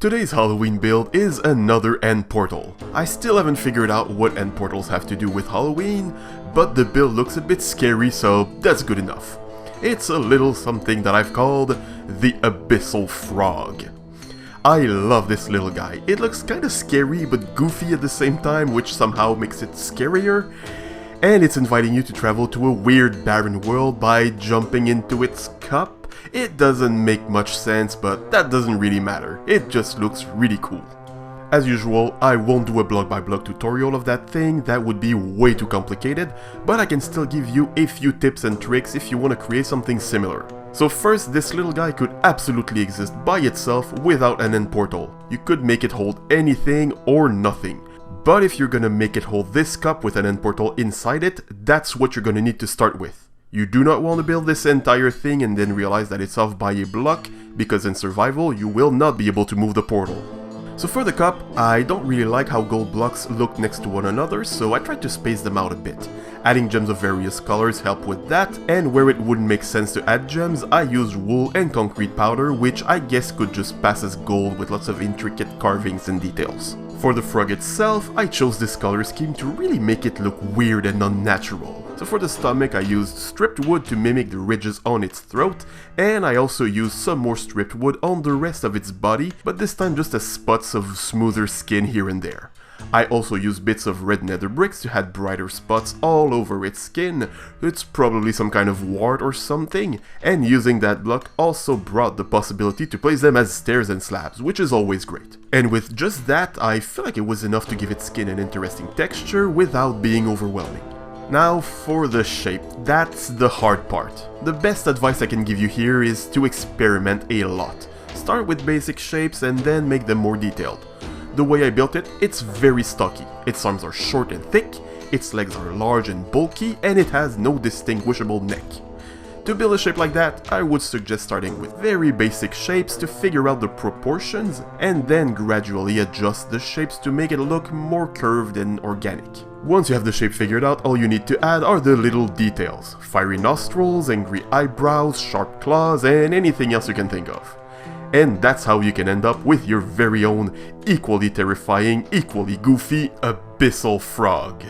Today's Halloween build is another end portal. I still haven't figured out what end portals have to do with Halloween, but the build looks a bit scary, so that's good enough. It's a little something that I've called the Abyssal Frog. I love this little guy. It looks kinda scary but goofy at the same time, which somehow makes it scarier. And it's inviting you to travel to a weird barren world by jumping into its cup. It doesn't make much sense, but that doesn't really matter. It just looks really cool. As usual, I won't do a block-by-block tutorial of that thing, that would be way too complicated, but I can still give you a few tips and tricks if you want to create something similar. So first, this little guy could absolutely exist by itself without an end portal. You could make it hold anything or nothing. But if you're gonna make it hold this cup with an end portal inside it, that's what you're gonna need to start with. You do not want to build this entire thing and then realize that it's off by a block, because in survival you will not be able to move the portal. So for the cup, I don't really like how gold blocks look next to one another, so I tried to space them out a bit. Adding gems of various colors help with that, and where it wouldn't make sense to add gems, I used wool and concrete powder, which I guess could just pass as gold with lots of intricate carvings and details. For the frog itself, I chose this color scheme to really make it look weird and unnatural. So for the stomach, I used stripped wood to mimic the ridges on its throat, and I also used some more stripped wood on the rest of its body, but this time just as spots of smoother skin here and there. I also used bits of red nether bricks to add brighter spots all over its skin. It's probably some kind of wart or something, and using that block also brought the possibility to place them as stairs and slabs, which is always great. And with just that, I feel like it was enough to give its skin an interesting texture without being overwhelming. Now for the shape, that's the hard part. The best advice I can give you here is to experiment a lot. Start with basic shapes and then make them more detailed. The way I built it, it's very stocky. Its arms are short and thick, its legs are large and bulky, and it has no distinguishable neck. To build a shape like that, I would suggest starting with very basic shapes to figure out the proportions, and then gradually adjust the shapes to make it look more curved and organic. Once you have the shape figured out, all you need to add are the little details. Fiery nostrils, angry eyebrows, sharp claws, and anything else you can think of. And that's how you can end up with your very own, equally terrifying, equally goofy, abyssal frog.